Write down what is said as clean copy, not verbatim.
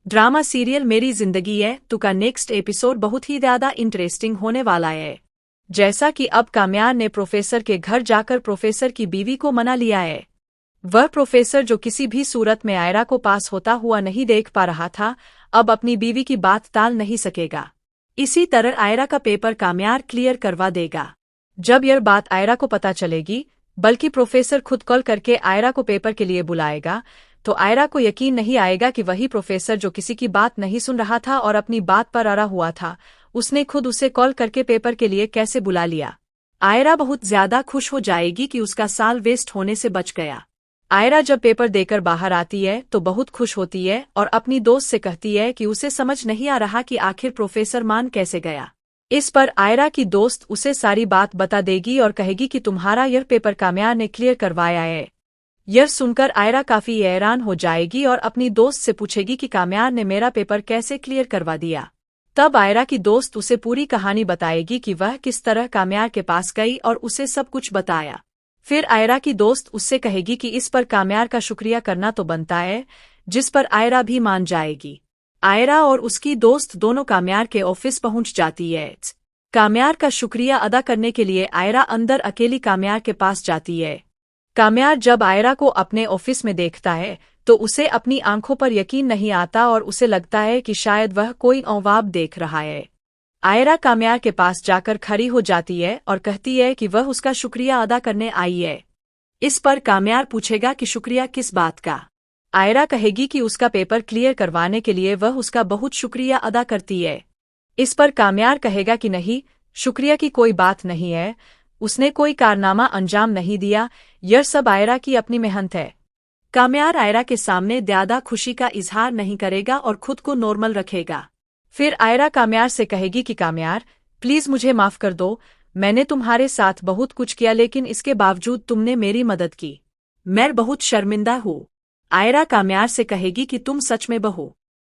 Drama serial मेरी जिंदगी है तो का नेक्स्ट एपिसोड बहुत ही ज्यादा इंटरेस्टिंग होने वाला है। जैसा कि अब काम्यार ने प्रोफेसर के घर जाकर प्रोफेसर की बीवी को मना लिया है। वह प्रोफेसर जो किसी भी सूरत में आयरा को पास होता हुआ नहीं देख पा रहा था, अब अपनी बीवी की बात टाल नहीं सकेगा। इसी तरह आयरा का पेपर काम्यार क्लियर करवा देगा। जब यह बात आयरा को पता चलेगी, बल्कि प्रोफेसर खुद कॉल करके आयरा को पेपर के लिए बुलाएगा, तो आयरा को यकीन नहीं आएगा कि वही प्रोफेसर जो किसी की बात नहीं सुन रहा था और अपनी बात पर अड़ा हुआ था, उसने खुद उसे कॉल करके पेपर के लिए कैसे बुला लिया। आयरा बहुत ज्यादा खुश हो जाएगी कि उसका साल वेस्ट होने से बच गया। आयरा जब पेपर देकर बाहर आती है तो बहुत खुश होती है और अपनी दोस्त से कहती है कि उसे समझ नहीं आ रहा कि आखिर प्रोफेसर मान कैसे गया। इस पर आयरा की दोस्त उसे सारी बात बता देगी और कहेगी कि तुम्हारा यह पेपर काम्यार ने क्लियर करवाया है। यह सुनकर आयरा काफी हैरान हो जाएगी और अपनी दोस्त से पूछेगी कि काम्यार ने मेरा पेपर कैसे क्लियर करवा दिया। तब आयरा की दोस्त उसे पूरी कहानी बताएगी कि वह किस तरह काम्यार के पास गई और उसे सब कुछ बताया। फिर आयरा की दोस्त उससे कहेगी कि इस पर काम्यार का शुक्रिया करना तो बनता है, जिस पर आयरा भी मान जाएगी। आयरा और उसकी दोस्त दोनों काम्यार के ऑफिस पहुंच जाती है। काम्यार का शुक्रिया अदा करने के लिए आयरा अंदर अकेली काम्यार के पास जाती है। काम्यार जब आयरा को अपने ऑफिस में देखता है तो उसे अपनी आंखों पर यकीन नहीं आता और उसे लगता है कि शायद वह कोई ख्वाब देख रहा है। आयरा काम्यार के पास जाकर खड़ी हो जाती है और कहती है कि वह उसका शुक्रिया अदा करने आई है। इस पर काम्यार पूछेगा कि शुक्रिया किस बात का। आयरा कहेगी कि उसका पेपर क्लियर करवाने के लिए वह उसका बहुत शुक्रिया अदा करती है। इस पर काम्यार कहेगा कि नहीं, शुक्रिया की कोई बात नहीं है, उसने कोई कारनामा अंजाम नहीं दिया, यह सब आयरा की अपनी मेहनत है। काम्यार आयरा के सामने ज्यादा खुशी का इजहार नहीं करेगा और खुद को नॉर्मल रखेगा। फिर आयरा काम्यार से कहेगी कि काम्यार, प्लीज मुझे माफ कर दो, मैंने तुम्हारे साथ बहुत कुछ किया लेकिन इसके बावजूद तुमने मेरी मदद की। मैं बहुत शर्मिंदा हूँ। आयरा काम्यार से कहेगी कि तुम सच में बहू